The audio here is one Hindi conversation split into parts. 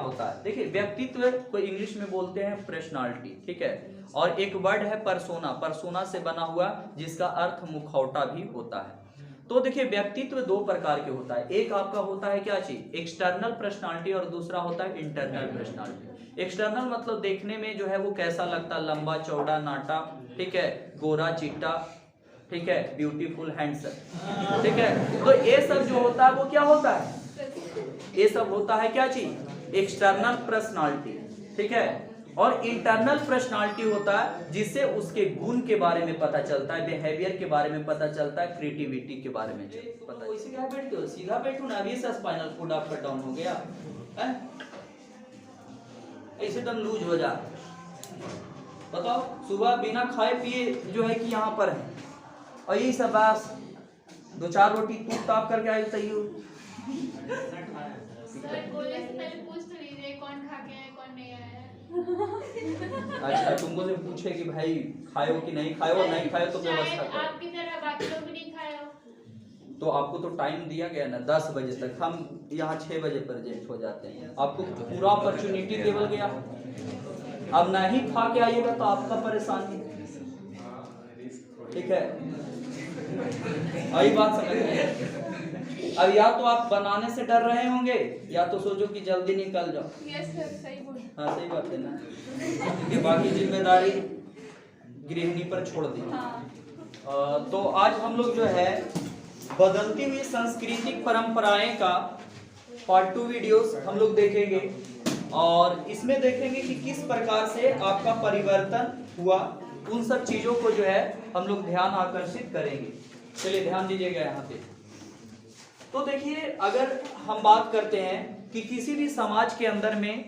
होता है? देखिए, व्यक्तित्व को इंग्लिश में बोलते हैं पर्सनालिटी, ठीक है। और एक वर्ड है परसोना, परसोना से बना हुआ, जिसका अर्थ मुखौटा भी होता है। तो देखिए, व्यक्तित्व दो प्रकार के होता है। एक आपका होता है क्या चीज, एक्सटर्नल पर्सनालिटी, और दूसरा होता है इंटरनल पर्सनालिटी। एक्सटर्नल मतलब देखने में जो है वो कैसा लगता है, लंबा चौड़ा नाटा, ठीक है, गोरा चिट्टा, ठीक है, ब्यूटीफुल हैंडसम, ठीक है। तो ये सब जो होता है वो क्या होता है, ये सब होता है क्या चीज, एक्सटर्नल पर्सनालिटी, ठीक है। और इंटरनल पर्सनालिटी होता है जिससे उसके गुण के बारे में पता चलता है, बिहेवियर के बारे में पता चलता है, क्रिएटिविटी के बारे में पता। वैसे क्या बैठते हो, सीधा बैठो ना, अभी से स्पाइनल कोड आपका डाउन हो गया है, ऐसे दम लूज हो जा। बताओ, सुबह बिना खाए पिए जो है कि यहाँ पर है, और यही सब बस 2-4 रोटी तूप ताप करके आए सही हो। अच्छा, तुमको से पूछे कि भाई खाए हो कि नहीं खाए हो, नहीं खाए हो तो व्यवस्था करो। आपकी तरह बाकी लोग भी नहीं खाए हो। तो आपको तो टाइम दिया गया ना 10 बजे तक, हम यहाँ 6 बजे प्रेजेंट हो जाते हैं, आपको पूरा अपॉर्चुनिटी देवल गया। अब नहीं खा के आइएगा तो आपका परेशानी, ठीक है, आई बात समझ में। अब या तो आप बनाने से डर रहे होंगे, या तो सोचो कि जल्दी निकल जाओ। यस सर, सही बोल। हाँ सही बात है ना, क्योंकि बाकी जिम्मेदारी गृहिणी पर छोड़ दी। तो आज हम लोग जो है बदलती हुई सांस्कृतिक परंपराएं का पार्ट 2 वीडियोस हम लोग देखेंगे, और इसमें देखेंगे कि किस प्रकार से आपका परिवर्तन हुआ, उन सब चीजों को जो है हम लोग ध्यान आकर्षित करेंगे। चलिए ध्यान दीजिएगा यहाँ पे। तो देखिए, अगर हम बात करते हैं कि किसी भी समाज के अंदर में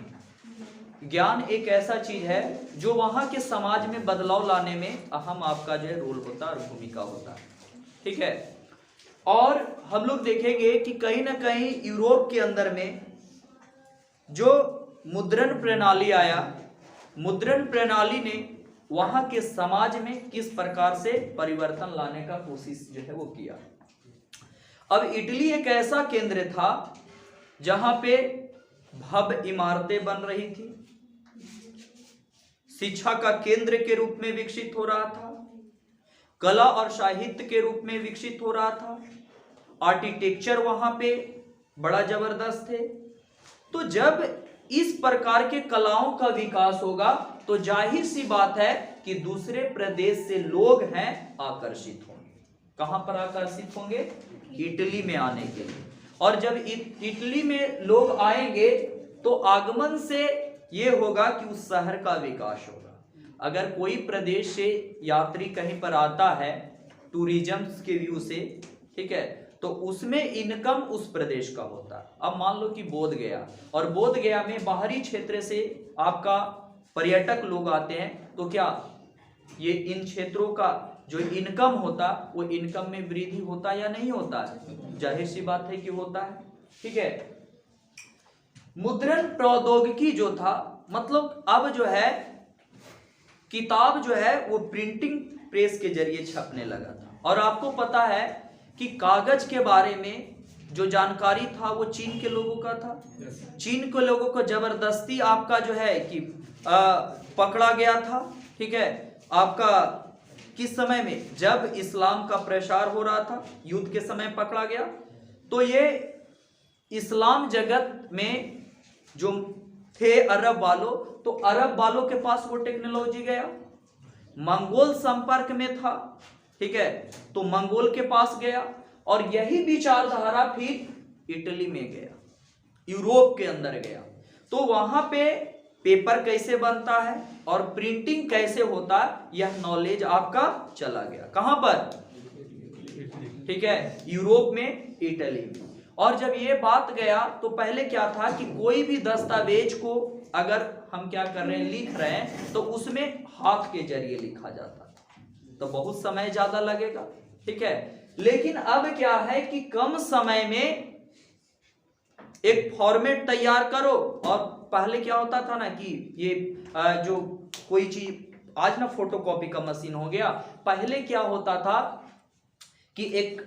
ज्ञान एक ऐसा चीज है जो वहां के समाज में बदलाव लाने में अहम आपका जो है रोल होता है और भूमिका होता है, ठीक है। और हम लोग देखेंगे कि कहीं ना कहीं यूरोप के अंदर में जो मुद्रण प्रणाली आया, मुद्रण प्रणाली ने वहां के समाज में किस प्रकार से परिवर्तन लाने का कोशिश जो है वो किया। अब इटली एक ऐसा केंद्र था जहां पे भव्य इमारतें बन रही थी, शिक्षा का केंद्र के रूप में विकसित हो रहा था, कला और साहित्य के रूप में विकसित हो रहा था, आर्किटेक्चर वहां पे बड़ा जबरदस्त थे। तो जब इस प्रकार के कलाओं का विकास होगा तो जाहिर सी बात है कि दूसरे प्रदेश से लोग हैं आकर्षित होंगे। कहां पर आकर्षित होंगे, इटली में आने के लिए। और जब इटली में लोग आएंगे तो आगमन से ये होगा कि उस शहर का विकास होगा। अगर कोई प्रदेश से यात्री कहीं पर आता है टूरिज्म के व्यू से, ठीक है, तो उसमें इनकम उस प्रदेश का होता है। अब मान लो कि बोध गया, और बोध गया में बाहरी क्षेत्र से आपका पर्यटक लोग आते हैं, तो क्या ये इन क्षेत्रों का जो इनकम होता, वो इनकम में वृद्धि होता या नहीं होता है? जाहिर सी बात है कि होता है, ठीक है। मुद्रण प्रौद्योगिकी जो था, मतलब अब जो है किताब जो है वो प्रिंटिंग प्रेस के जरिए छपने लगा था। और आपको पता है कि कागज के बारे में जो जानकारी था वो चीन के लोगों का था। चीन के लोगों को जबरदस्ती आपका जो है कि पकड़ा गया था, ठीक है। आपका किस समय में, जब इस्लाम का प्रसार हो रहा था, युद्ध के समय पकड़ा गया। तो ये इस्लाम जगत में जो थे अरब वालों, तो अरब वालों के पास वो टेक्नोलॉजी गया। मंगोल संपर्क में था, ठीक है, तो मंगोल के पास गया, और यही विचारधारा फिर इटली में गया, यूरोप के अंदर गया। तो वहां पे पेपर कैसे बनता है और प्रिंटिंग कैसे होता है, यह नॉलेज आपका चला गया। कहां पर, ठीक है, यूरोप में, इटली में। और जब ये बात गया तो पहले क्या था कि कोई भी दस्तावेज को अगर हम क्या कर रहे हैं, लिख रहे हैं, तो उसमें हाथ के जरिए लिखा जाता था, तो बहुत समय ज्यादा लगेगा, ठीक है। लेकिन अब क्या है कि कम समय में एक फॉर्मेट तैयार करो। और पहले क्या होता था ना कि ये जो कोई चीज, आज ना फोटोकॉपी का मशीन हो गया, पहले क्या होता था कि एक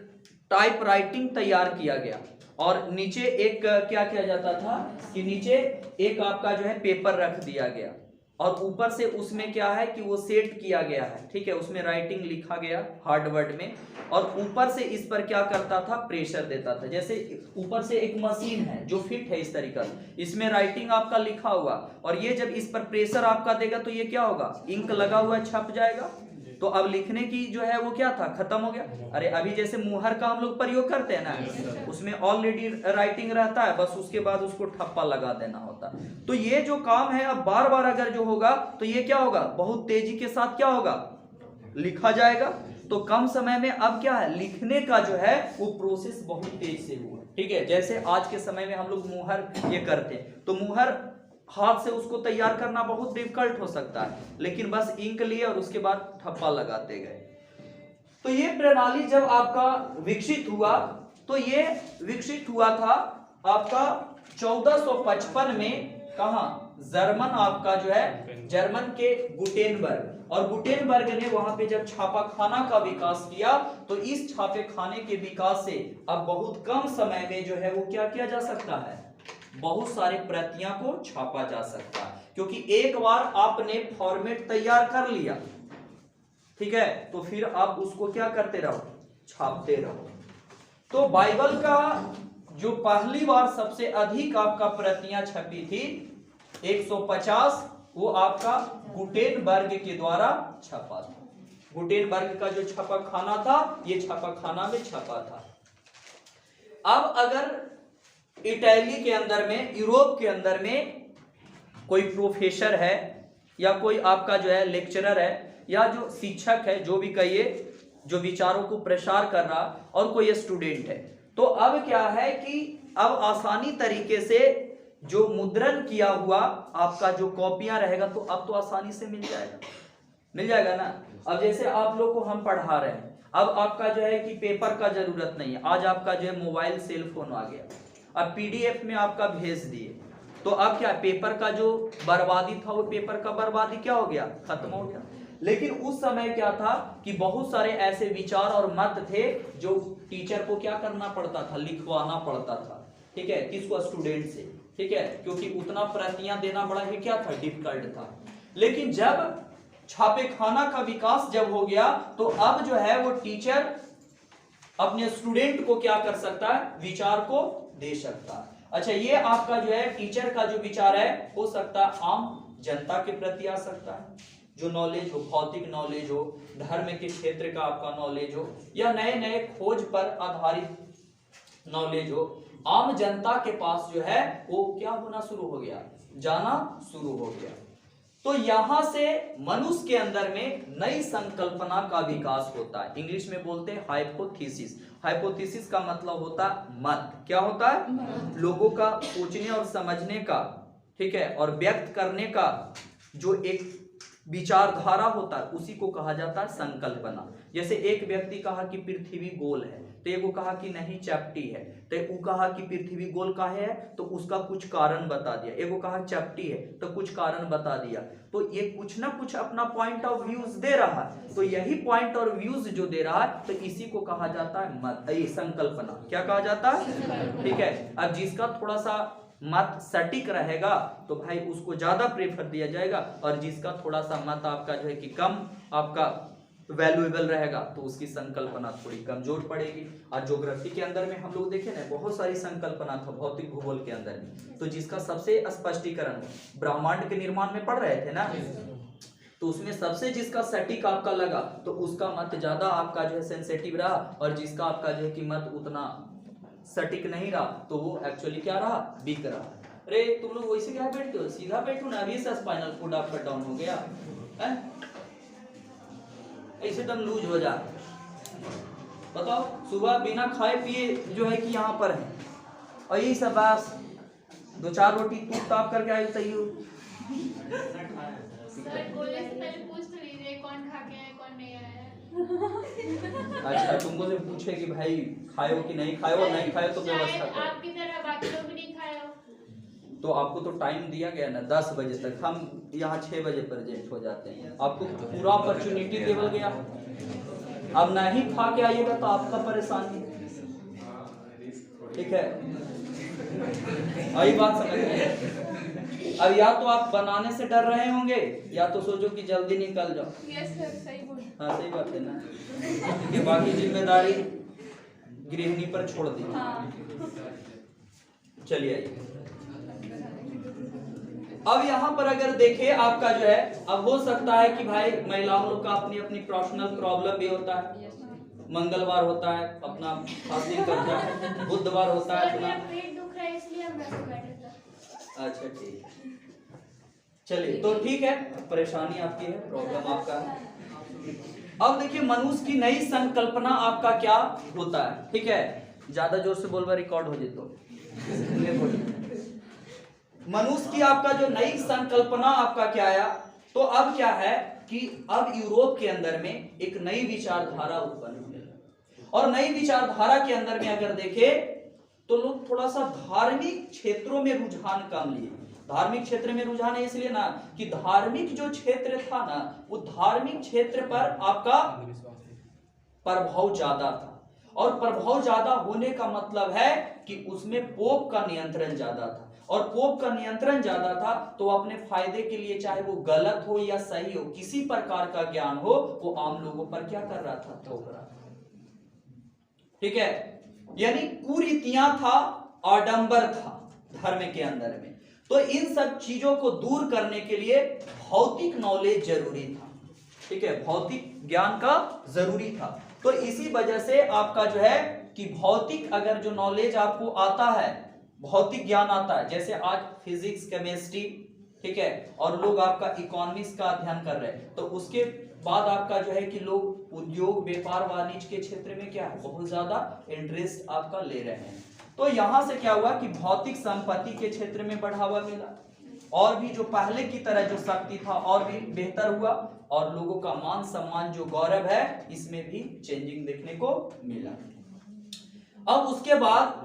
टाइपराइटिंग तैयार किया गया, और नीचे एक क्या किया जाता था कि नीचे एक आपका जो है पेपर रख दिया गया और ऊपर से उसमें क्या है कि वो सेट किया गया है, ठीक है, उसमें राइटिंग लिखा गया हार्ड वर्ड में और ऊपर से इस पर क्या करता था, प्रेशर देता था। जैसे ऊपर से एक मशीन है जो फिट है इस तरीका से, इसमें राइटिंग आपका लिखा हुआ और ये जब इस पर प्रेशर आपका देगा तो ये क्या होगा, इंक लगा हुआ छप जाएगा। तो अब लिखने की जो है वो क्या था, खत्म हो गया। अरे अभी जैसे मुहर का हम लोग प्रयोग करते हैं ना, उसमें ऑलरेडी राइटिंग रहता है, बस उसके बाद उसको ठप्पा लगा देना होता है। तो ये जो काम है अब बार बार अगर जो होगा तो ये क्या होगा, बहुत तेजी के साथ क्या होगा, लिखा जाएगा। तो कम समय में अब क्या है, लिखने का जो है वो प्रोसेस बहुत तेज से हुआ, ठीक है। जैसे आज के समय में हम लोग मुहर ये करते हैं तो मुहर हाथ से उसको तैयार करना बहुत डिफिकल्ट हो सकता है, लेकिन बस इंक लिए और उसके बाद ठप्पा लगाते गए। तो ये प्रणाली जब आपका विकसित हुआ तो ये विकसित हुआ था आपका 1455 में, कहां, जर्मन आपका जो है जर्मन के गुटेनबर्ग, और गुटेनबर्ग ने वहां पे जब छापाखाना का विकास किया तो इस छापेखाने के विकास से अब बहुत कम समय में जो है वो क्या किया जा सकता है, बहुत सारे प्रतियां को छापा जा सकता है, क्योंकि एक बार आपने फॉर्मेट तैयार कर लिया, ठीक है, तो फिर आप उसको क्या करते रहो, छापते रहो। तो बाइबल का जो पहली बार सबसे अधिक आपका प्रतियां छपी थी 150, वो आपका गुटेनबर्ग के द्वारा छपा था। गुटेनबर्ग का जो छापाखाना था ये छापाखाना में छपा था। अब अगर इटली के अंदर में, यूरोप के अंदर में कोई प्रोफेसर है या कोई आपका जो है लेक्चरर है या जो शिक्षक है, जो भी कहिए, जो विचारों को प्रसार कर रहा, और कोई स्टूडेंट है, तो अब क्या है कि अब आसानी तरीके से जो मुद्रण किया हुआ आपका जो कॉपियां रहेगा तो अब तो आसानी से मिल जाएगा ना। अब जैसे आप लोग को हम पढ़ा रहे हैं, अब आपका जो है कि पेपर का जरूरत नहीं है, आज आपका जो है मोबाइल सेल फोन आ गया, अब पीडीएफ में आपका भेज दिए, तो अब क्या, पेपर का जो बर्बादी था वो पेपर का बर्बादी क्या हो गया, खत्म हो गया। लेकिन उस समय क्या था कि बहुत सारे ऐसे विचार और मत थे जो टीचर को क्या करना पड़ता था, लिखवाना पड़ता था, ठीक है, किसको, स्टूडेंट से, ठीक है, क्योंकि उतना प्रतियां देना बड़ा ही क्या था, डिफिकल्ट था। लेकिन जब छापेखाना का विकास जब हो गया तो अब जो है वो टीचर अपने स्टूडेंट को क्या कर सकता है, विचार को दे सकता है। अच्छा, ये आपका जो है टीचर का जो विचार है हो सकता है आम जनता के प्रति आ सकता है, जो नॉलेज हो, भौतिक नॉलेज हो, धर्म के क्षेत्र का आपका नॉलेज हो, या नए नए खोज पर आधारित नॉलेज हो, आम जनता के पास जो है वो क्या होना शुरू हो गया, जाना शुरू हो गया। तो यहां से मनुष्य के अंदर में नई संकल्पना का विकास होता है। इंग्लिश में बोलते हैं हाइपोथेसिस। हाइपोथेसिस का मतलब होता है मत। क्या होता है, लोगों का सोचने और समझने का, ठीक है, और व्यक्त करने का जो एक विचारधारा होता है उसी को कहा जाता है संकल्पना। जैसे एक व्यक्ति कहा कि पृथ्वी गोल है, तो एक कहा कि नहीं चपटी है, तो एक कहा कि पृथ्वी गोल काहे है, तो उसका कुछ कारण बता दिया। एक कहा चपटी है तो कुछ कारण बता दिया। तो ये कुछ ना कुछ अपना पॉइंट ऑफ व्यूज दे रहा है, तो यही पॉइंट ऑफ व्यूज जो दे रहा है तो इसी को कहा जाता है मत, संकल्पना। क्या कहा जाता है, ठीक है। अब जिसका थोड़ा सा मत सटीक रहेगा तो भाई उसको ज्यादा प्रेफर दिया जाएगा, और जिसका थोड़ा सा मत आपका जो है कि कम आपका वैल्यूएबल रहेगा तो उसकी संकल्पना थोड़ी कमजोर पड़ेगी। और ज्योग्राफी के अंदर में हम लोग देखें ना, बहुत सारी संकल्पना था भौतिक भूगोल के अंदर में, तो जिसका सबसे स्पष्टीकरण ब्रह्मांड के निर्माण में पढ़ रहे थे ना, तो उसमें सबसे जिसका सटीक आपका लगा तो उसका मत ज्यादा आपका जो है सेंसिटिव रहा, और जिसका आपका जो है कि मत उतना सटीक नहीं रहा तो वो एक्चुअली क्या रहा, वीक रहा। अरे तुम लोग वैसे क्या बैठते हो, सीधा बैठो ना, अभी से स्पाइनल कोड आपका डाउन हो गया है, ऐसे दम लूज हो जा। बताओ, सुबह बिना खाए पिए जो है कि यहाँ पर है, और यही सब बस 2-4 रोटी टूट ताप करके आए तैयो। सर बोले से पहले पूछ तो लीजिए कौन खा के आया कौन नहीं आया। अच्छा, तुमको से पूछे कि भाई खाए हो कि नहीं खाए हो, नहीं खाए तो व्यवस्था करो। आपकी तरह बाकी लोग भी नहीं खाए हो, तो आपको तो टाइम दिया गया ना 10 बजे तक, हम यहाँ 6 बजे प्रेजेंट हो जाते हैं, आपको पूरा अपॉर्चुनिटी देवल गया। अब नहीं खा के आइएगा तो आपका परेशानी। ठीक है, वही बात समझ में। अब या तो आप बनाने से डर रहे होंगे या तो सोचो कि जल्दी निकल जाओ। यस सर, सही बोल। हाँ सही बात है ना, क्योंकि बाकी जिम्मेदारी गृहिणी पर छोड़ दी। हाँ। चलिए आइए, अब यहाँ पर अगर देखें आपका जो है, अब हो सकता है कि भाई महिलाओं लोग का अपनी अपनी पर्सनल प्रॉब्लम भी होता है। मंगलवार होता है अपना फास्टिंग करता है, बुधवार होता है अपना। पेट दुख रहा है इसलिए हम बैठे थे। अच्छा ठीक है, चलिए तो ठीक है, परेशानी आपकी है, प्रॉब्लम आपका है। अब देखिए मनुष्य की नई संकल्पना आपका क्या होता है, ठीक है, ज्यादा जोर से बोलवा रिकॉर्ड हो जाए तो। मनुष्य की आपका जो नई संकल्पना आपका क्या आया, तो अब क्या है कि अब यूरोप के अंदर में एक नई विचारधारा उत्पन्न होने लगी, और नई विचारधारा के अंदर में अगर देखें तो लोग थोड़ा सा धार्मिक क्षेत्रों में रुझान कम लिए। धार्मिक क्षेत्र में रुझान है इसलिए ना कि धार्मिक जो क्षेत्र था ना, वो धार्मिक क्षेत्र पर आपका प्रभाव ज्यादा था, और प्रभाव ज्यादा होने का मतलब है कि उसमें पोप का नियंत्रण ज्यादा था, और पोप का नियंत्रण ज्यादा था तो अपने फायदे के लिए, चाहे वो गलत हो या सही हो, किसी प्रकार का ज्ञान हो, वो आम लोगों पर क्या कर रहा था, थोप रहा था। ठीक है, यानी कुरीतियां था, आडंबर था धर्म के अंदर में। तो इन सब चीजों को दूर करने के लिए भौतिक नॉलेज जरूरी था। ठीक है, भौतिक ज्ञान का जरूरी था। तो इसी वजह से आपका जो है कि भौतिक अगर जो नॉलेज आपको आता है, भौतिक ज्ञान आता है, जैसे आज फिजिक्स, केमिस्ट्री, ठीक है, और लोग आपका इकोनॉमिक्स का अध्ययन कर रहे हैं, तो उसके बाद आपका जो है कि लोग उद्योग, व्यापार, वाणिज्य के क्षेत्र में क्या है, बहुत ज्यादा इंटरेस्ट आपका ले रहे हैं। तो यहां से क्या हुआ कि भौतिक संपत्ति के क्षेत्र में बढ़ावा मिला, और भी जो पहले की तरह जो शक्ति था और भी बेहतर हुआ, और लोगों का मान सम्मान जो गौरव है इसमें भी चेंजिंग देखने को मिला। अब उसके बाद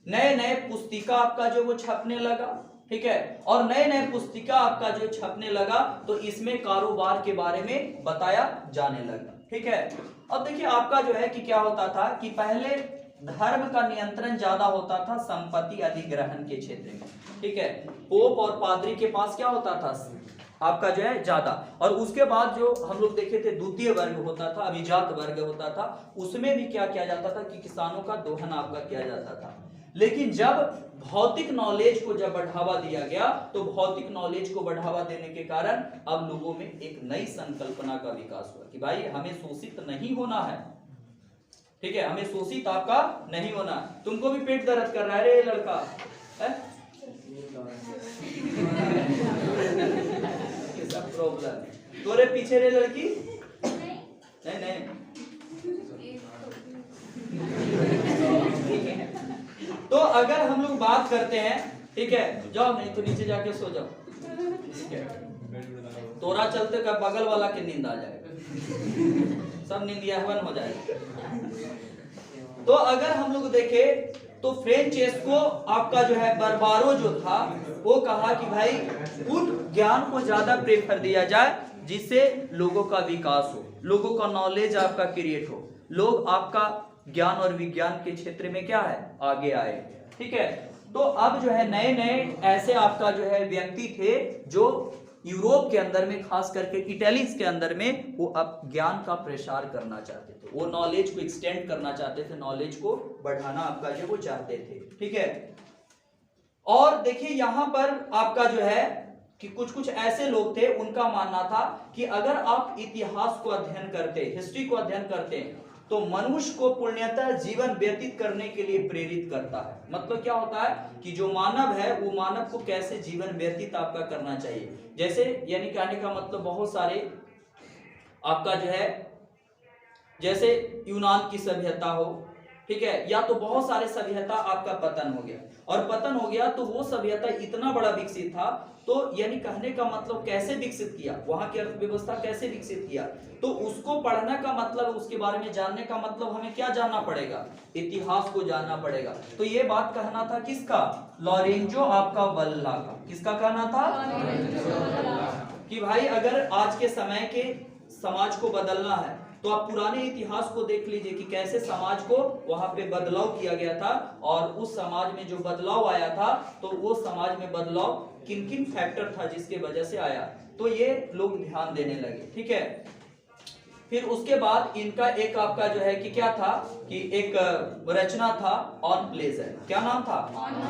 नए नए पुस्तिका आपका जो वो छपने लगा, ठीक है, और नए नए पुस्तिका आपका जो छपने लगा तो इसमें कारोबार के बारे में बताया जाने लगा। ठीक है, अब देखिए आपका जो है कि क्या होता था कि पहले धर्म का नियंत्रण ज्यादा होता था संपत्ति अधिग्रहण के क्षेत्र में। ठीक है, पोप और पादरी के पास क्या होता था आपका जो है ज्यादा, और उसके बाद जो हम लोग देखे थे द्वितीय वर्ग होता था, अभिजात वर्ग होता था, उसमें भी क्या किया जाता था कि किसानों का दोहन आपका किया जाता था। लेकिन जब भौतिक नॉलेज को जब बढ़ावा दिया गया तो भौतिक नॉलेज को बढ़ावा देने के कारण अब लोगों में एक नई संकल्पना का विकास हुआ कि भाई हमें शोषित नहीं होना है। ठीक है, हमें शोषित आपका नहीं होना। तुमको भी पेट दर्द कर रहा है रे लड़का है? सब प्रॉब्लम तोरे पीछे रे लड़की? नहीं नहीं, ठीक है। तो अगर हम लोग बात करते हैं, ठीक है, जाओ नहीं तो नीचे जाके सो जाओ, ठीक है, तोरा चलते का बगल वाला के नींद आ जाएगा, सब नींदियावन हो जाएगा। तो अगर हम लोग देखें तो फ्रेंचेस को आपका जो है बर्बारो जो था वो कहा कि भाई उन ज्ञान को ज्यादा प्रेफर दिया जाए जिससे लोगों का विकास हो, लोगों का नॉलेज आपका क्रिएट हो, लोग आपका ज्ञान और विज्ञान के क्षेत्र में क्या है आगे आए। ठीक है, तो अब जो है नए नए ऐसे आपका जो है व्यक्ति थे जो यूरोप के अंदर में, खास करके इटली के अंदर में, वो अब ज्ञान का प्रसार करना चाहते थे, वो नॉलेज को एक्सटेंड करना चाहते थे, नॉलेज को बढ़ाना आपका जो वो चाहते थे। ठीक है, और देखिए यहां पर आपका जो है कि कुछ कुछ ऐसे लोग थे, उनका मानना था कि अगर आप इतिहास को अध्ययन करते, हिस्ट्री को अध्ययन करते तो मनुष्य को पूर्णतः जीवन व्यतीत करने के लिए प्रेरित करता है। मतलब क्या होता है कि जो मानव है वो मानव को कैसे जीवन व्यतीत आपका करना चाहिए। जैसे यानी कहने का मतलब बहुत सारे आपका जो है, जैसे यूनान की सभ्यता हो, ठीक है, या तो बहुत सारे सभ्यता आपका पतन हो गया, और पतन हो गया तो वो सभ्यता इतना बड़ा विकसित था, तो यानी कहने का मतलब कैसे विकसित किया, वहां की अर्थव्यवस्था कैसे विकसित किया, तो उसको पढ़ने का मतलब, उसके बारे में जानने का मतलब हमें क्या जानना पड़ेगा, इतिहास को जानना पड़ेगा। तो ये बात कहना था किसका, लॉरेंजो आपका वल्ला का। किसका कहना था कि भाई अगर आज के समय के समाज को बदलना है तो आप पुराने इतिहास को देख लीजिए कि कैसे समाज को वहां पे बदलाव किया गया था, और उस समाज में जो बदलाव आया था तो वो समाज में बदलाव किन किन फैक्टर था जिसके वजह से आया, तो ये लोग ध्यान देने लगे। ठीक है, फिर उसके बाद इनका एक आपका जो है कि क्या था कि एक रचना था ऑन प्लेजर। क्या नाम था?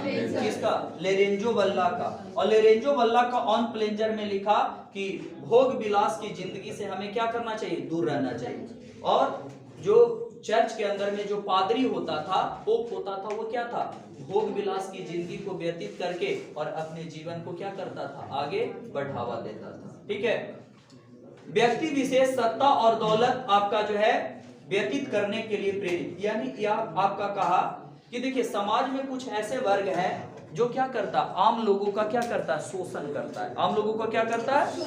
किसका? लोरेंजो वल्ला का। और लोरेंजो वल्ला का ऑन प्लेजर में लिखा कि भोग विलास की जिंदगी से हमें क्या करना चाहिए? दूर रहना चाहिए। और जो चर्च के अंदर में जो पादरी होता था, पोप होता था, वो क्या था? भोग विलास की जिंदगी को व्यतीत करके और अपने जीवन को क्या करता था? आगे बढ़ावा देता था। ठीक है, व्यक्ति विशेष सत्ता और दौलत आपका जो है व्यतीत करने के लिए प्रेरित, यानी यह आपका कहा कि देखिए समाज में कुछ ऐसे वर्ग हैं जो क्या करता? आम लोगों का क्या करता है? शोषण करता है। आम लोगों का क्या करता है?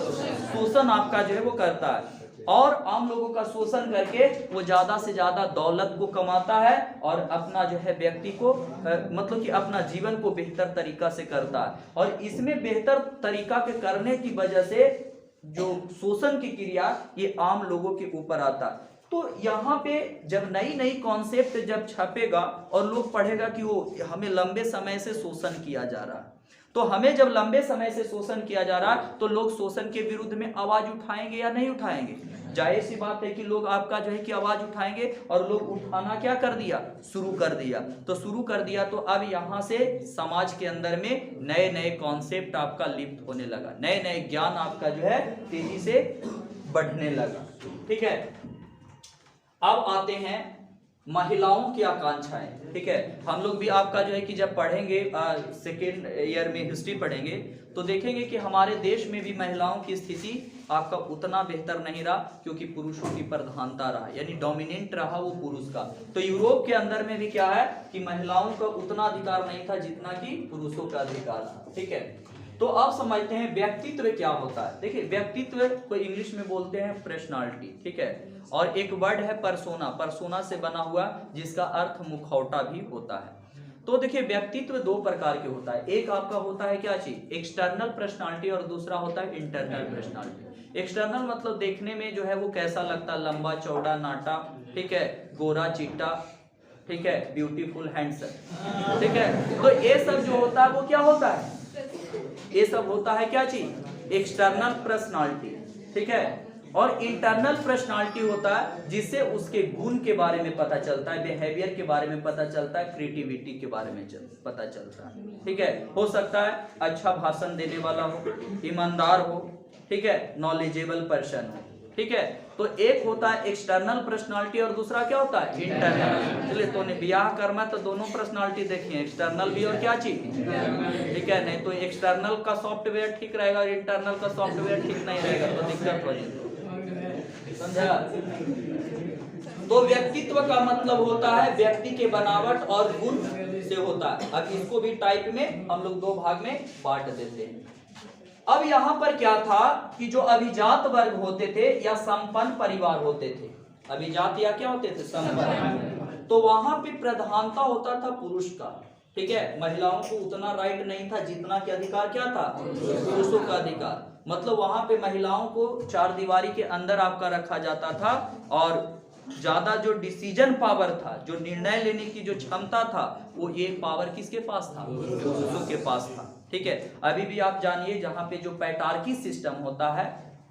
शोषण आपका जो है वो करता है, और आम लोगों का शोषण करके वो ज्यादा से ज्यादा दौलत को कमाता है और अपना जो है व्यक्ति को मतलब कि अपना जीवन को बेहतर तरीका से करता है। और इसमें बेहतर तरीका के करने की वजह से जो शोषण की क्रिया ये आम लोगों के ऊपर आता। तो यहाँ पे जब नई नई कॉन्सेप्ट जब छपेगा और लोग पढ़ेगा कि वो हमें लंबे समय से शोषण किया जा रहा है, तो हमें जब लंबे समय से शोषण किया जा रहा है तो लोग शोषण के विरुद्ध में आवाज उठाएंगे या नहीं उठाएंगे? जाहिर सी बात है कि लोग आपका जो है कि आवाज उठाएंगे, और लोग उठाना क्या कर दिया? शुरू कर दिया। तो शुरू कर दिया तो अब यहाँ से समाज के अंदर में नए नए कॉन्सेप्ट आपका लिप्त होने लगा, नए नए ज्ञान आपका जो है तेजी से बढ़ने लगा। ठीक है, अब आते हैं महिलाओं की आकांक्षाएं। ठीक है, हम लोग भी आपका जो है कि जब पढ़ेंगे सेकेंड ईयर में हिस्ट्री पढ़ेंगे तो देखेंगे कि हमारे देश में भी महिलाओं की स्थिति आपका उतना बेहतर नहीं रहा, क्योंकि पुरुषों की प्रधानता रहा, यानी डोमिनेंट रहा वो पुरुष का। तो यूरोप के अंदर में भी क्या है कि महिलाओं का उतना अधिकार नहीं था जितना कि पुरुषों का अधिकार था। ठीक है, तो अब समझते हैं व्यक्तित्व क्या होता है। देखिए व्यक्तित्व को इंग्लिश में बोलते हैं पर्सनालिटी। ठीक है, और एक वर्ड है पर्सोना, पर्सोना से बना हुआ जिसका अर्थ मुखौटा भी होता है। तो देखिए व्यक्तित्व दो प्रकार के होता है, एक आपका होता है क्या चीज? एक्सटर्नल पर्सनालिटी, और दूसरा होता है इंटरनल पर्सनालिटी। एक्सटर्नल मतलब देखने में जो है वो कैसा लगता है? लंबा चौड़ा नाटा, ठीक है, गोरा चिट्टा, ठीक है, ब्यूटीफुल हैंडसम। ठीक है, तो ये सब जो होता है वो क्या होता है? ये सब होता है क्या चीज? External personality. ठीक है, और इंटरनल पर्सनालिटी होता है जिससे उसके गुण के बारे में पता चलता है, बिहेवियर के बारे में पता चलता है, क्रिएटिविटी के बारे में पता चलता है। ठीक है, हो सकता है अच्छा भाषण देने वाला हो, ईमानदार हो, ठीक है, नॉलेजेबल पर्सन हो। ठीक है, तो एक होता है एक्सटर्नल पर्सनालिटी और दूसरा क्या होता है? इंटरनल। चलिए तो ब्याह करना तो दोनों पर्सनालिटी देखिए, एक्सटर्नल भी और क्या चीज? ठीक है, नहीं तो एक्सटर्नल का सॉफ्टवेयर ठीक रहेगा और इंटरनल का सॉफ्टवेयर ठीक नहीं रहेगा तो दिक्कत हो जाएगी। समझा? तो व्यक्तित्व का मतलब होता है व्यक्ति के बनावट और गुण से होता है। अब इसको भी टाइप में हम लोग दो भाग में बांट देते हैं। अब यहाँ पर क्या था कि जो अभिजात वर्ग होते थे या संपन्न परिवार होते थे, अभिजात या क्या होते थे? संपन्न, तो वहां पे प्रधानता होता था पुरुष का। ठीक है, महिलाओं को उतना राइट नहीं था जितना कि अधिकार क्या था? पुरुषों का अधिकार। मतलब वहां पे महिलाओं को चार दीवारी के अंदर आपका रखा जाता था, और ज्यादा जो डिसीजन पावर था, जो निर्णय लेने की जो क्षमता था, वो ये पावर किसके पास था? पुरुषों के पास था। ठीक है, अभी भी आप जानिए जहाँ पे जो पैटार्की सिस्टम होता है,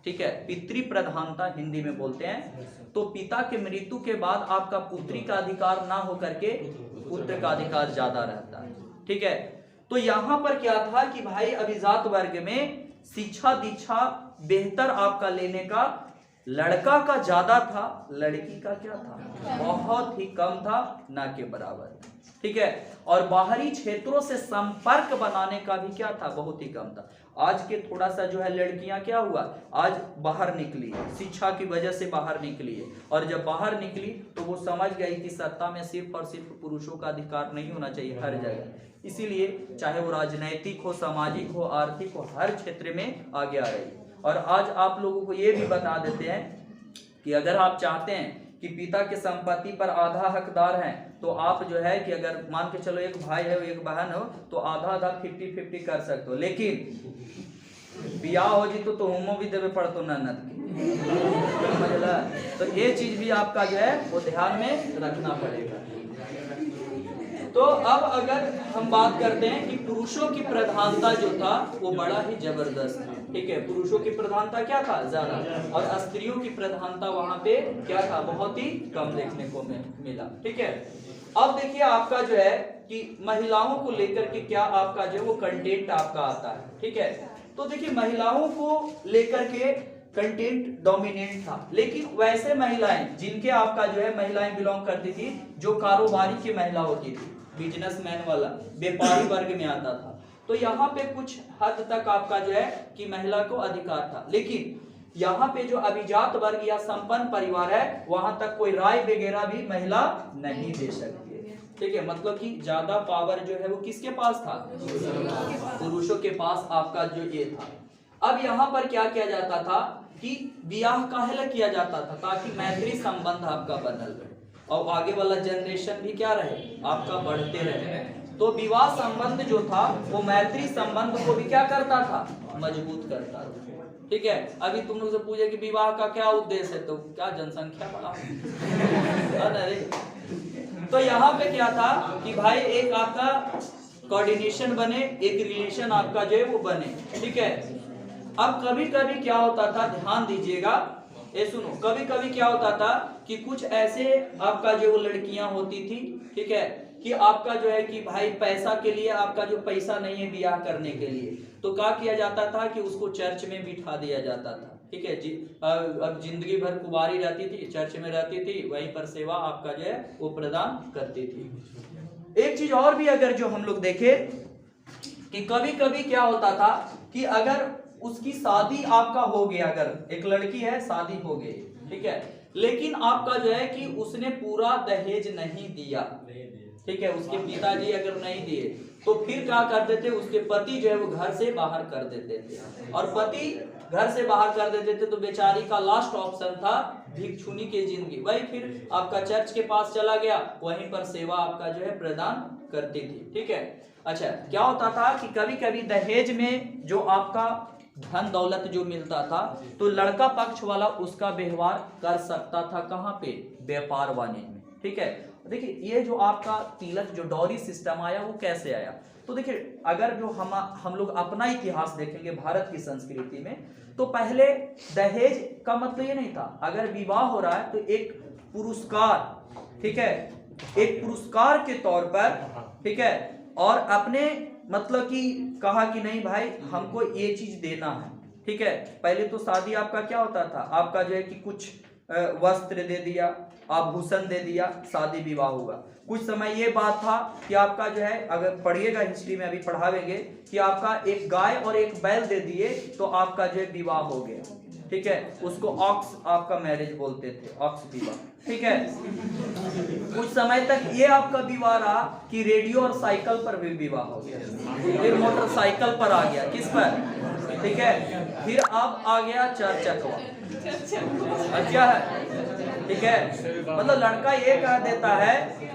ठीक है, पितृ प्रधानता हिंदी में बोलते हैं, तो पिता के मृत्यु के बाद आपका पुत्री का अधिकार ना होकर के पुत्र का अधिकार ज्यादा रहता है। ठीक है, तो यहाँ पर क्या था कि भाई अभिजात वर्ग में शिक्षा दीक्षा बेहतर आपका लेने का लड़का का ज्यादा था, लड़की का क्या था? बहुत ही कम था, ना के बराबर। ठीक है, और बाहरी क्षेत्रों से संपर्क बनाने का भी क्या था? बहुत ही कम था। आज के थोड़ा सा जो है लड़कियां क्या हुआ, आज बाहर निकली, शिक्षा की वजह से बाहर निकली है, और जब बाहर निकली तो वो समझ गई कि सत्ता में सिर्फ और सिर्फ पुरुषों का अधिकार नहीं होना चाहिए हर जगह। इसीलिए चाहे वो राजनैतिक हो, सामाजिक हो, आर्थिक हो, हर क्षेत्र में आगे आ रही। और आज आप लोगों को ये भी बता देते हैं कि अगर आप चाहते हैं कि पिता के संपत्ति पर आधा हकदार हैं, तो आप जो है कि अगर मान के चलो एक भाई है एक बहन हो तो आधा आधा 50-50 कर सकते हो, लेकिन बियाह हो जी तो होमो भी देवे पड़तो ननद की। समझला? तो ये चीज भी आपका जो है वो ध्यान में रखना पड़ेगा। तो अब अगर हम बात करते हैं कि पुरुषों की प्रधानता जो था वो बड़ा ही जबरदस्त था, ठीक है। पुरुषों की प्रधानता क्या था, ज्यादा, और स्त्रियों की प्रधानता वहां पे क्या था, बहुत ही कम देखने को मिला, ठीक है। अब देखिए आपका जो है कि महिलाओं को लेकर के क्या आपका जो है वो कंटेंट आपका आता है, ठीक है। तो देखिए महिलाओं को लेकर के कंटेंट डोमिनेंट था, लेकिन वैसे महिलाएं जिनके आपका जो है महिलाएं बिलोंग करती थी, जो कारोबारी की महिला होती थी, बिजनेसमैन वाला व्यापारी वर्ग में आता था, तो यहाँ पे कुछ हद तक आपका जो है कि महिला को अधिकार था। लेकिन यहाँ पे जो अभिजात वर्ग या संपन्न परिवार है, वहां तक कोई राय वगैरह भी महिला नहीं दे सकती है, ठीक है। मतलब कि ज्यादा पावर जो है वो किसके पास था, पुरुषों के पास आपका जो ये था। अब यहाँ पर क्या किया जाता था कि ब्याह काहे किया जाता था, ताकि मैत्री संबंध आपका बनल रहे और आगे वाला जनरेशन भी क्या रहे, आपका बढ़ते रहे। तो विवाह संबंध जो था वो मैत्री संबंध को भी क्या करता था, मजबूत करता था, ठीक है। अभी तुम लोग से पूछे कि विवाह का क्या उद्देश्य है, तो क्या जनसंख्या बढ़ा अरे। तो यहाँ पे क्या था कि भाई एक आपका कोऑर्डिनेशन बने, एक रिलेशन आपका जो है वो बने, ठीक है। अब कभी कभी क्या होता था, ध्यान दीजिएगा, ये सुनो, कभी कभी क्या होता था कि कुछ ऐसे आपका जो वो लड़कियां होती थी, ठीक है, कि आपका जो है कि भाई पैसा के लिए, आपका जो पैसा नहीं है ब्याह करने के लिए, तो क्या किया जाता था कि उसको चर्च में बिठा दिया जाता था, ठीक है जी। अब जिंदगी भर कुंवारी रहती थी, चर्च में रहती थी, वहीं पर सेवा आपका जो है वो प्रदान करती थी। एक चीज और भी अगर जो हम लोग देखे कि कभी कभी क्या होता था कि अगर उसकी शादी आपका हो गया, अगर एक लड़की है शादी हो गई, ठीक है, लेकिन आपका जो है कि उसने पूरा दहेज नहीं दिया, ठीक है, उसके पिताजी अगर नहीं दिए, तो फिर क्या करते थे, उसके पति जो है वो घर से बाहर कर देते थे। और पति घर से बाहर कर देते थे तो बेचारी का लास्ट ऑप्शन था भिक्षुनी की जिंदगी, वही फिर आपका चर्च के पास चला गया, वहीं पर सेवा आपका जो है प्रदान करती थी, ठीक है। अच्छा, क्या होता था कि कभी कभी दहेज में जो आपका धन दौलत जो मिलता था, तो लड़का पक्ष वाला उसका व्यवहार कर सकता था, कहाँ पे, व्यापार वाणिज्य में, ठीक है। देखिए ये जो आपका तिलक जो डॉरी सिस्टम आया वो कैसे आया, तो देखिए अगर जो हम लोग अपना इतिहास देखेंगे भारत की संस्कृति में, तो पहले दहेज का मतलब ये नहीं था, अगर विवाह हो रहा है तो एक पुरस्कार, ठीक है, एक पुरस्कार के तौर पर, ठीक है, और अपने मतलब कि कहा कि नहीं भाई हमको ये चीज देना है, ठीक है। पहले तो शादी आपका क्या होता था, आपका जो है कि कुछ वस्त्र दे दिया, आभूषण दे दिया, शादी विवाह हुआ। कुछ समय ये बात था कि आपका जो है, अगर पढ़िएगा हिस्ट्री में अभी पढ़ावेंगे, कि आपका एक गाय और एक बैल दे दिए तो आपका जो है विवाह हो गया, ठीक है। उसको ऑक्स आपका मैरिज बोलते थे, ऑक्स विवाह, ठीक है। कुछ समय तक ये आपका विवाह रहा कि रेडियो और साइकिल पर भी विवाह हो गया, फिर मोटरसाइकिल पर आ गया, किस पर, ठीक है, फिर अब आ गया चार चक्का, क्या है, ठीक है। मतलब लड़का ये कह देता है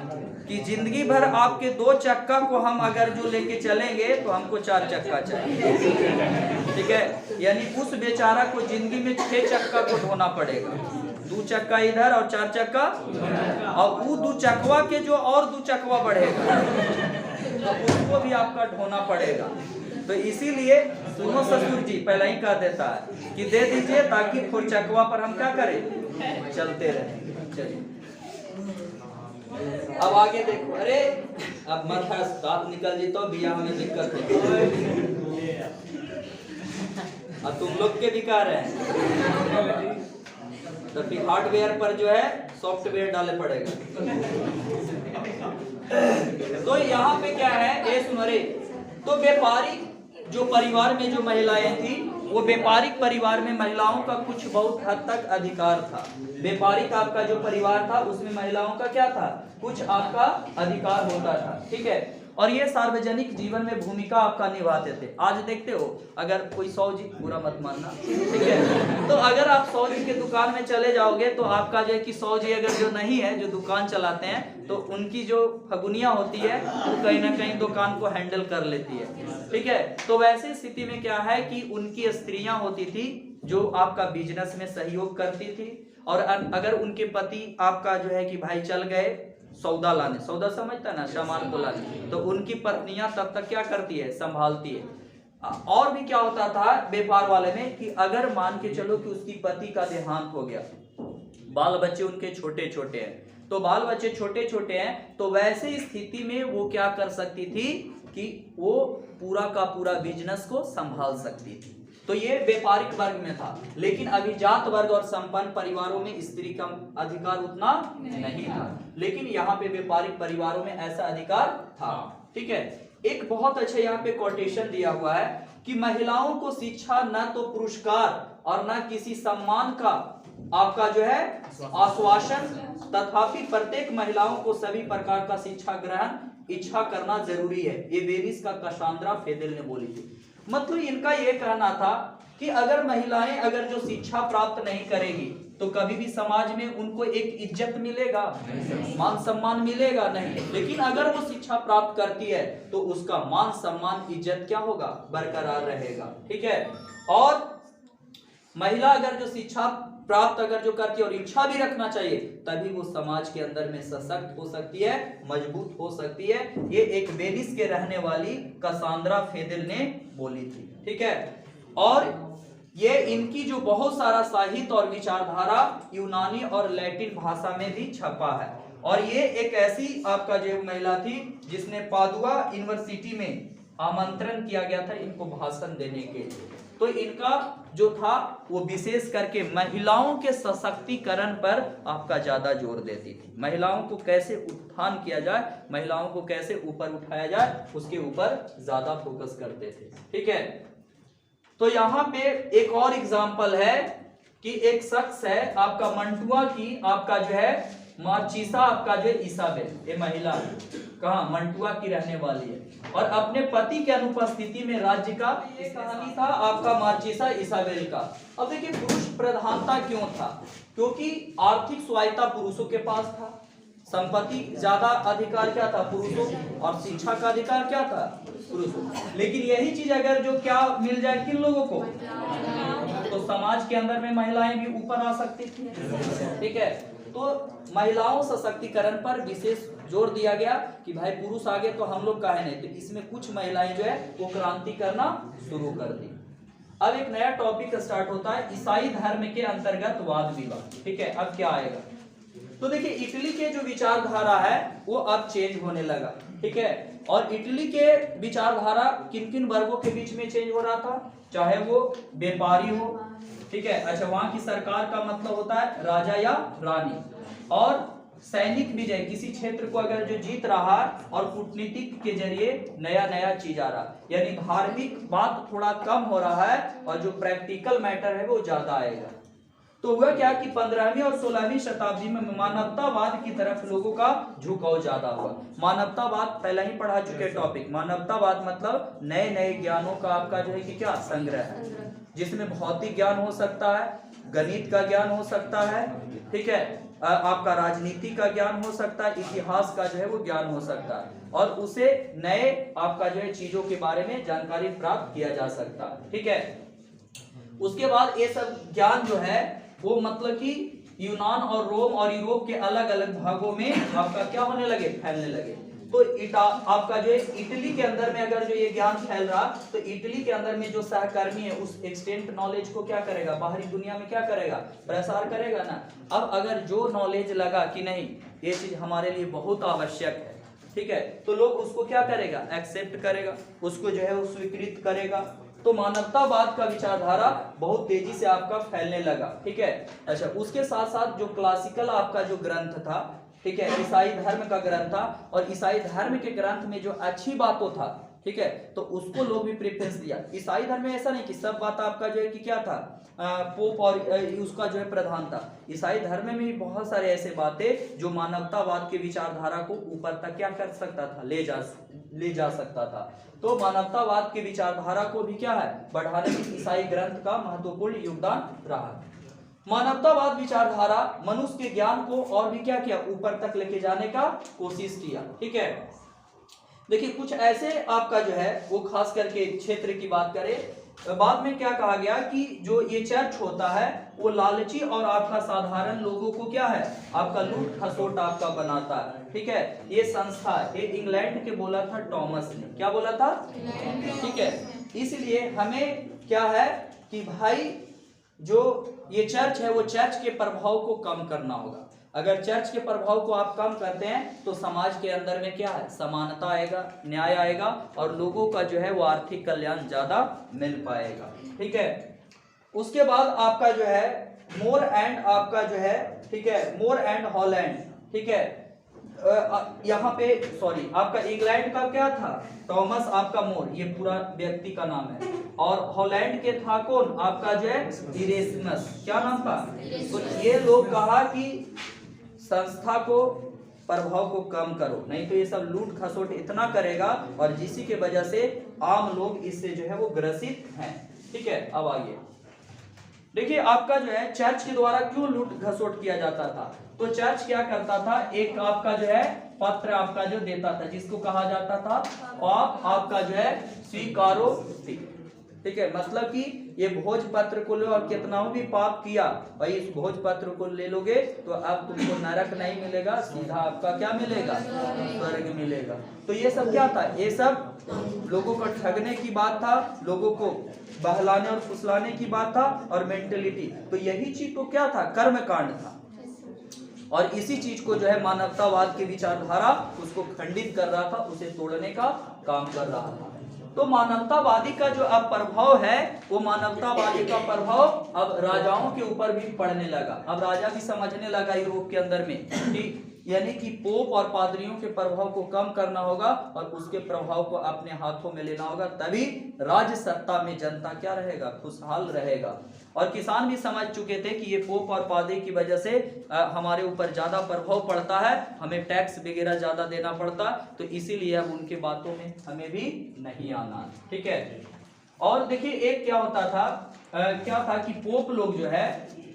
कि जिंदगी भर आपके 2 चक्का को हम अगर जो लेके चलेंगे तो हमको 4 चक्का चाहिए, ठीक है। यानी उस बेचारा को जिंदगी में 6 चक्का को ढोना पड़ेगा, 2 चक्का इधर और 4 चक्का, और वो 2 चक्का के जो और 2 चक्का बढ़ेगा तो उसको भी आपका ढोना पड़ेगा। तो इसीलिए सुनो ससुर जी पहले ही कह देता है कि दे दीजिए ताकि 4 चक्का पर हम क्या करें, चलते रहे। चलिए अब आगे देखो, अरे अब मत दांत निकल जी तो बिया हमें दिक्कत होती है, अब तुम लोग के भी कह रहे हैं, तो फिर हार्डवेयर पर जो है सॉफ्टवेयर डाले पड़ेगा। तो यहाँ पे क्या है, ये सुनो रे, तो व्यापारिक जो परिवार में जो महिलाएं थी, वो व्यापारिक परिवार में महिलाओं का कुछ बहुत हद तक अधिकार था। व्यापारिक आपका जो परिवार था उसमें महिलाओं का क्या था, कुछ आपका अधिकार होता था, ठीक है। और ये सार्वजनिक जीवन में भूमिका आपका निभाते थे। आज देखते हो अगर कोई 100 जी, बुरा मत मानना, ठीक है, तो अगर आप 100 जी के दुकान में चले जाओगे तो आपका जो है कि 100 जी अगर जो नहीं है, जो दुकान चलाते हैं, तो उनकी जो फगुनिया होती है वो कहीं ना कहीं दुकान को हैंडल कर लेती है, ठीक है। तो वैसी स्थिति में क्या है कि उनकी स्त्रियां होती थी जो आपका बिजनेस में सहयोग करती थी, और अगर उनके पति आपका जो है कि भाई चल गए सौदा लाने, सौदा समझता ना, सामान को लाने, तो उनकी पत्नियां तब तक क्या करती है, संभालती है। और भी क्या होता था व्यापार वाले में कि अगर मान के चलो कि उसकी पति का देहांत हो गया, बाल बच्चे उनके छोटे छोटे हैं, तो बाल बच्चे छोटे छोटे हैं, तो वैसे स्थिति में वो क्या कर सकती थी कि वो पूरा का पूरा बिजनेस को संभाल सकती थी। तो ये व्यापारिक वर्ग में था। लेकिन अभिजात वर्ग और संपन्न परिवारों में स्त्री का अधिकार उतना नहीं था, लेकिन यहाँ पे व्यापारिक परिवारों में ऐसा अधिकार था। ठीक है, एक बहुत अच्छा यहाँ पे कोटेशन दिया हुआ है कि महिलाओं को शिक्षा न तो पुरस्कार और न किसी सम्मान का आपका जो है आश्वासन, तथापि प्रत्येक महिलाओं को सभी प्रकार का शिक्षा ग्रहण इच्छा करना जरूरी है। ये वेनिस का कसांद्रा फेदेल ने बोली थी। मतलब इनका ये कहना था कि अगर महिलाएं अगर जो शिक्षा प्राप्त नहीं करेंगी तो कभी भी समाज में उनको एक इज्जत मिलेगा, मान सम्मान मिलेगा नहीं। लेकिन अगर वो शिक्षा प्राप्त करती है तो उसका मान सम्मान इज्जत क्या होगा, बरकरार रहेगा। ठीक है, और महिला अगर जो शिक्षा प्राप्त अगर जो करती है और इच्छा भी रखना चाहिए, तभी वो समाज के अंदर में सशक्त हो सकती है, मजबूत हो सकती है। ये एक वेनिस के रहने वाली कसांद्रा फेदेल ने बोली थी। ठीक है, और ये इनकी जो बहुत सारा साहित्य और विचारधारा यूनानी और लैटिन भाषा में भी छपा है। और ये एक ऐसी आपका जो महिला थी जिसने पादुआ यूनिवर्सिटी में आमंत्रण किया गया था इनको भाषण देने के लिए। तो इनका जो था वो विशेष करके महिलाओं के सशक्तिकरण पर आपका ज्यादा जोर देती थी। महिलाओं को कैसे उत्थान किया जाए, महिलाओं को कैसे ऊपर उठाया जाए, उसके ऊपर ज्यादा फोकस करते थे। ठीक है, तो यहाँ पे एक और एग्जाम्पल है कि एक शख्स है आपका मंटुआ की आपका जो है मार्चिसा आपका जो इसाबेल, ये महिला कहाँ मंटुआ की रहने वाली है, और अपने पति के अनुपस्थिति में राज्य का एक कहानी था आपका मार्चिसा इसाबेल का। अब देखिए पुरुष प्रधानता क्यों था, क्योंकि आर्थिक स्वायत्ता पुरुषों के पास था, संपत्ति ज्यादा अधिकार क्या था पुरुषों, और शिक्षा का अधिकार क्या था पुरुषों। लेकिन यही चीज अगर जो क्या मिल जाए किन लोगों को, तो समाज के अंदर में महिलाएं भी ऊपर आ सकती थी। ठीक है, तो महिलाओं सशक्तिकरण पर विशेष जोर दिया गया कि भाई पुरुष आगे तो हम लोग काहे नहीं। तो इसमें कुछ महिलाएं जो है वो क्रांति करना शुरू कर दी। अब एक नया टॉपिक स्टार्ट होता है ईसाई धर्म के अंतर्गत वाद विवाद। ठीक है, अब क्या आएगा, तो देखिए इटली के जो विचारधारा है वो अब चेंज होने लगा। ठीक है, और इटली के विचारधारा किन किन वर्गों के बीच में चेंज हो रहा था, चाहे वो व्यापारी हो। ठीक है, अच्छा वहां की सरकार का मतलब होता है राजा या रानी, और सैनिक विजय, किसी क्षेत्र को अगर जो जीत रहा और कूटनीतिक के जरिए नया नया चीज आ रहा, यानी धार्मिक बात थोड़ा कम हो रहा है और जो प्रैक्टिकल मैटर है वो ज्यादा आएगा। तो हुआ क्या कि 15वीं और 16वीं शताब्दी में मानवतावाद की तरफ लोगों का झुकाव ज्यादा हुआ। मानवतावाद पहले ही पढ़ा चुके टॉपिक, मानवतावाद मतलब नए नए ज्ञानों का आपका जो है कि क्या संग्रह है, जिसमें भौतिक ज्ञान हो सकता है, गणित का ज्ञान हो सकता है, ठीक है, आपका राजनीति का ज्ञान हो सकता है, इतिहास का जो है वो ज्ञान हो सकता है, और उसे नए आपका जो है चीजों के बारे में जानकारी प्राप्त किया जा सकता है। ठीक है, उसके बाद ये सब ज्ञान जो है वो मतलब कि यूनान और रोम और यूरोप के अलग अलग भागों में आपका क्या होने लगे, फैलने लगे। तो आपका जो है इटली के अंदर में अगर जो ये ज्ञान फैल रहा, तो इटली के अंदर में जो सहकर्मी है उस एक्सटेंट नॉलेज को क्या करेगा, बाहरी दुनिया में क्या करेगा, प्रसार करेगा ना। अब अगर जो नॉलेज लगा कि नहीं ये चीज हमारे लिए बहुत आवश्यक है, ठीक है, तो लोग उसको क्या करेगा, एक्सेप्ट करेगा, उसको जो है वो स्वीकृत करेगा। तो मानवतावाद का विचारधारा बहुत तेजी से आपका फैलने लगा। ठीक है, अच्छा उसके साथ साथ जो क्लासिकल आपका जो ग्रंथ था, ठीक है, ईसाई धर्म का ग्रंथ था, और ईसाई धर्म के ग्रंथ में जो अच्छी बातों था, ठीक है, तो उसको लोग भी प्रेफरेंस दिया। ईसाई धर्म में ऐसा नहीं कि सब बात आपका जो है कि क्या था, पोप और उसका जो है प्रधान था। ईसाई धर्म में भी बहुत सारे ऐसे बातें जो मानवतावाद के विचारधारा को ऊपर तक क्या कर सकता था, ले जा सकता था। तो मानवतावाद की विचारधारा को भी क्या है, बढ़ाने में ईसाई ग्रंथ का महत्वपूर्ण योगदान रहा। मानवतावाद विचारधारा मनुष्य के ज्ञान को और भी क्या किया, ऊपर तक लेके जाने का कोशिश किया। ठीक है, देखिए कुछ ऐसे आपका जो है वो खास करके क्षेत्र की बात करें बाद में क्या कहा गया कि जो ये चर्च होता है वो लालची और आपका साधारण लोगों को क्या है, आपका लूट खसोट आपका बनाता है। ठीक है, ये संस्था ये इंग्लैंड के बोला था टॉमस ने, क्या बोला था, ठीक है। इसलिए हमें क्या है कि भाई जो ये चर्च है वो चर्च के प्रभाव को कम करना होगा। अगर चर्च के प्रभाव को आप कम करते हैं तो समाज के अंदर में क्या है, समानता आएगा, न्याय आएगा और लोगों का जो है वो आर्थिक कल्याण ज्यादा मिल पाएगा। ठीक है, उसके बाद आपका जो है मोर एंड आपका जो है, ठीक है, मोर एंड हॉलैंड, ठीक है, यहाँ पे सॉरी आपका इंग्लैंड का क्या था, टॉमस आपका मोर, ये पूरा व्यक्ति का नाम है, और हॉलैंड के था कौन, आपका जो है इरेस्मस, क्या नाम था। तो ये लोग कहा कि संस्था को प्रभाव को कम करो, नहीं तो ये सब लूट खसोट इतना करेगा और जिसी के वजह से आम लोग इससे जो है वो ग्रसित हैं। ठीक है, अब आइए देखिए आपका जो है चर्च के द्वारा क्यों लूट खसोट किया जाता था। तो चर्च क्या करता था, एक आपका जो है पत्र आपका जो देता था जिसको कहा जाता था पाप आपका जो है स्वीकारो। ठीक है, मतलब कि ये भोज पत्र को लो और कितना भी पाप किया भाई इस भोज पत्र को ले लोगे तो अब तुमको नरक नहीं मिलेगा, सीधा आपका क्या मिलेगा, स्वर्ग मिलेगा। तो ये सब क्या था, ये सब लोगों को ठगने की बात था, लोगों को बहलाने और फुसलाने की बात था और मेंटेलिटी। तो यही चीज तो क्या था, कर्म कांड था। और इसी चीज को जो है मानवतावाद की विचारधारा उसको खंडित कर रहा था, उसे तोड़ने का काम कर रहा था। तो मानवतावादी का जो अब प्रभाव है वो मानवतावादी का प्रभाव अब राजाओं के ऊपर भी पड़ने लगा। अब राजा भी समझने लगा यूरोप के अंदर में कि यानी कि पोप और पादरियों के प्रभाव को कम करना होगा और उसके प्रभाव को अपने हाथों में लेना होगा, तभी राज्य सत्ता में जनता क्या रहेगा, खुशहाल रहेगा। और किसान भी समझ चुके थे कि ये पोप और पादरी की वजह से हमारे ऊपर ज्यादा प्रभाव पड़ता है, हमें टैक्स वगैरह ज्यादा देना पड़ता, तो इसीलिए अब उनके बातों में हमें भी नहीं आना। ठीक है, और देखिए एक क्या होता था, क्या था कि पोप लोग जो है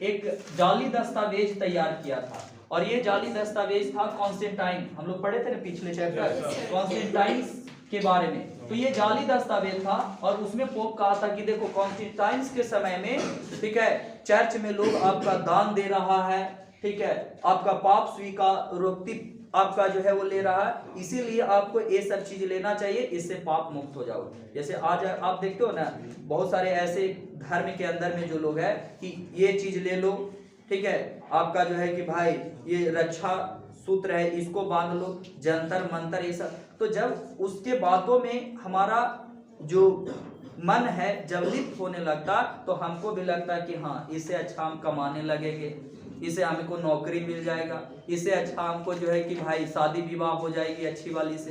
एक जाली दस्तावेज तैयार किया था और ये जाली दस्तावेज था कॉन्स्टेंटाइन, हम लोग पढ़े थे ना पिछले चैप्टर कॉन्स्टेंटाइन के बारे में। तो ये जाली दस्तावेज था और उसमें पोप कहा था कि देखो कॉन्स्टेंटाइन के समय में, ठीक है, चर्च में लोग आपका दान दे रहा है, ठीक है, आपका पाप स्वीकारोक्ति आपका जो है वो ले रहा है, इसीलिए आपको ये सब चीज लेना चाहिए, इससे पाप मुक्त हो जाओ। जैसे आज आप देखते हो ना बहुत सारे ऐसे धर्म के अंदर में जो लोग हैं कि ये चीज ले लो, ठीक है, आपका जो है कि भाई ये रक्षा सूत्र है इसको बांध लो, जंतर मंतर ये सब। तो जब उसके बातों में हमारा जो मन है जब लिप्त होने लगता तो हमको भी लगता है कि हाँ इससे अच्छा हम कमाने लगेंगे, इससे हमको नौकरी मिल जाएगा, इससे अच्छा हमको जो है कि भाई शादी विवाह हो जाएगी अच्छी वाली से।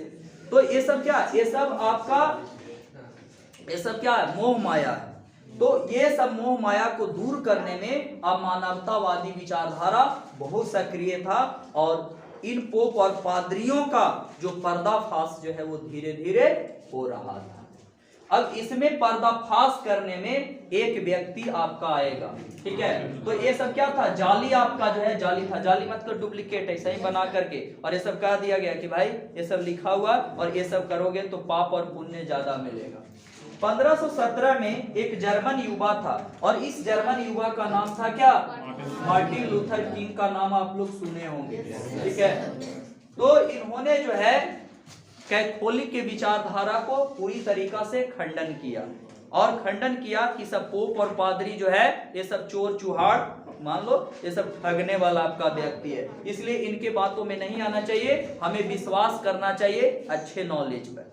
तो ये सब क्या, ये सब आपका ये सब क्या है, मोह माया है। तो ये सब मोह माया को दूर करने में अब मानवतावादी विचारधारा बहुत सक्रिय था और इन पोप और पादरियों का जो पर्दाफाश जो है वो धीरे धीरे हो रहा था। अब इसमें पर्दाफाश करने में एक व्यक्ति आपका आएगा, ठीक है। तो ये सब क्या था, जाली आपका जो है जाली था, जाली मतलब डुप्लीकेट ऐसा ही बना करके, और ये सब कह दिया गया कि भाई ये सब लिखा हुआ और ये सब करोगे तो पाप और पुण्य ज्यादा मिलेगा। 1517 में एक जर्मन युवा था और इस जर्मन युवा का नाम था क्या, मार्टिन लूथर किंग का नाम आप लोग सुने होंगे, ठीक है। तो इन्होंने जो है कैथोलिक के विचारधारा को पूरी तरीका से खंडन किया और खंडन किया कि सब पोप और पादरी जो है ये सब चोर चुहाड़, मान लो ये सब ठगने वाला आपका व्यक्ति है, इसलिए इनके बातों में नहीं आना चाहिए, हमें विश्वास करना चाहिए अच्छे नॉलेज पर।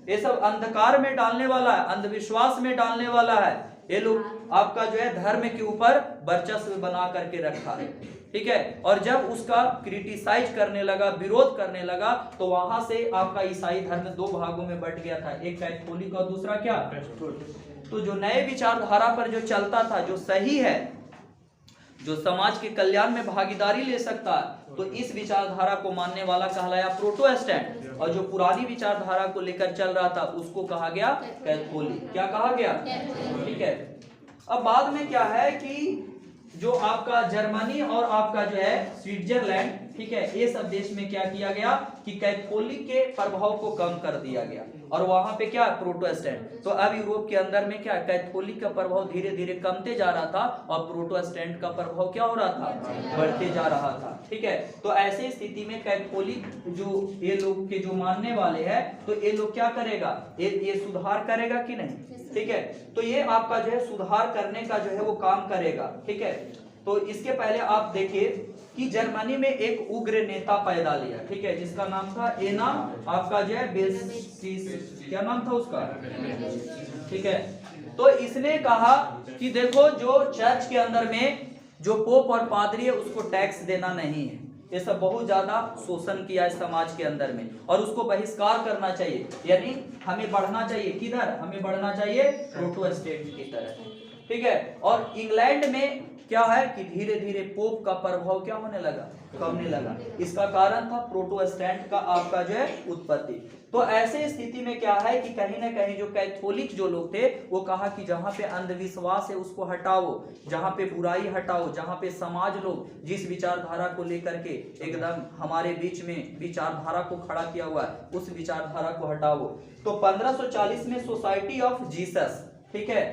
ये सब अंधकार में डालने वाला है, अंधविश्वास में डालने वाला है, ये लोग आपका जो है धर्म के ऊपर वर्चस्व बना करके रखा है, ठीक है। और जब उसका क्रिटिसाइज करने लगा, विरोध करने लगा, तो वहां से आपका ईसाई धर्म दो भागों में बंट गया था, एक कैथोलिक और दूसरा क्या। तो जो नए विचारधारा पर जो चलता था, जो सही है, जो समाज के कल्याण में भागीदारी ले सकता है, तो इस विचारधारा को मानने वाला कहलाया प्रोटेस्टेंट, और जो पुरानी विचारधारा को लेकर चल रहा था उसको कहा गया कैथोलिक। क्या कहा गया, ठीक है। अब बाद में क्या है कि जो आपका जर्मनी और आपका जो है स्विट्जरलैंड, ठीक है, ये सब देश में क्या किया गया कि कैथोलिक के प्रभाव को कम कर दिया गया और वहां पे क्या प्रोटेस्टेंट। तो अब यूरोप के अंदर में क्या कैथोलिक का प्रभाव धीरे धीरे कमते जा रहा था और प्रोटेस्टेंट का प्रभाव क्या हो रहा था, बढ़ते जा रहा था। ठीक है, तो ऐसे स्थिति में कैथोलिक जो ये लोग के जो मानने वाले हैं, तो ये लोग क्या करेगा, ये सुधार करेगा कि नहीं। ठीक है, तो ये आपका जो है सुधार करने का जो है वो काम करेगा। ठीक है, तो इसके पहले आप देखिए कि जर्मनी में एक उग्र नेता पैदा लिया, ठीक है, जिसका नाम था एना आपका जो है बेसिस, क्या नाम था उसका, ठीक है। तो इसने कहा कि देखो जो चर्च के अंदर में जो पोप और पादरी है उसको टैक्स देना नहीं है, ये सब बहुत ज्यादा शोषण किया है समाज के अंदर में और उसको बहिष्कार करना चाहिए, यानी हमें बढ़ना चाहिए किधर, हमें बढ़ना चाहिए प्रोटेस्टेंट की तरह। ठीक है, और इंग्लैंड में क्या है कि धीरे धीरे पोप का प्रभाव क्या होने लगा, कमने लगा। इसका कारण था प्रोटेस्टेंट का आपका जो है उत्पत्ति। तो ऐसे स्थिति में क्या है कि कहीं ना कहीं जो कैथोलिक जो लोग थे वो कहा कि जहां पे अंधविश्वास है उसको हटाओ, जहां पे बुराई हटाओ, जहां पे समाज लोग जिस विचारधारा को लेकर के एकदम हमारे बीच में विचारधारा को खड़ा किया हुआ है उस विचारधारा को हटाओ। तो 1540 में सोसाइटी ऑफ जीसस, ठीक है,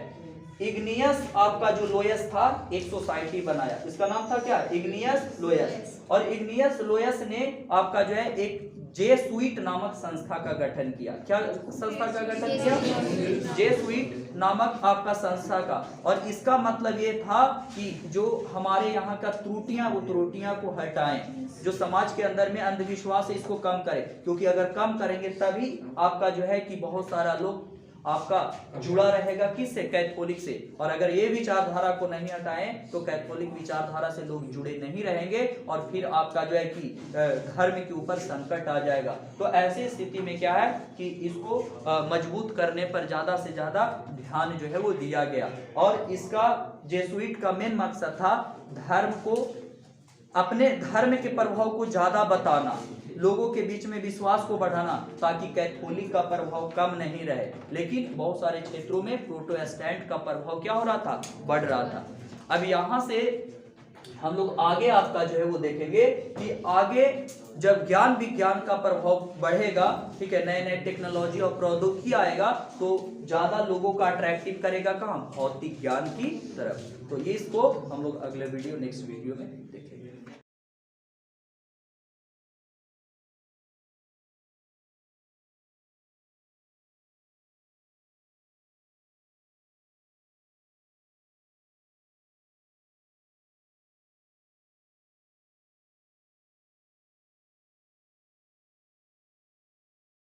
इग्नियस आपका जो लोयस था एक सोसाइटी बनाया, इसका नाम था क्या, इग्नियस लोयस। और इग्नियस लोयस ने आपका जो है एक जेसुइट नामक संस्था का गठन किया। क्या संस्था का गठन किया, जेसुइट नामक आपका संस्था का। और इसका मतलब ये था कि जो हमारे यहाँ का त्रुटियां वो त्रुटियां को हटाएं, जो समाज के अंदर में अंधविश्वास है इसको कम करें, क्योंकि अगर कम करेंगे तभी आपका जो है कि बहुत सारा लोग आपका जुड़ा रहेगा किससे, कैथोलिक से। और अगर ये विचारधारा को नहीं हटाएं तो कैथोलिक विचारधारा से लोग जुड़े नहीं रहेंगे और फिर आपका जो है कि धर्म के ऊपर संकट आ जाएगा। तो ऐसी स्थिति में क्या है कि इसको मजबूत करने पर ज्यादा से ज्यादा ध्यान जो है वो दिया गया। और इसका जेसुइट का मेन मकसद था धर्म को, अपने धर्म के प्रभाव को ज्यादा बताना, लोगों के बीच में विश्वास को बढ़ाना, ताकि कैथोलिक का प्रभाव कम नहीं रहे। लेकिन बहुत सारे क्षेत्रों में प्रोटेस्टेंट का प्रभाव क्या हो रहा था, बढ़ रहा था। अब यहाँ से हम लोग आगे आपका जो है वो देखेंगे कि आगे जब ज्ञान विज्ञान का प्रभाव बढ़ेगा, ठीक है, नए नए टेक्नोलॉजी और प्रौद्योगिकी आएगा तो ज्यादा लोगों का अट्रैक्टिव करेगा कहाँ, भौतिक ज्ञान की तरफ। तो ये इसको हम लोग अगले वीडियो नेक्स्ट वीडियो में देखेंगे।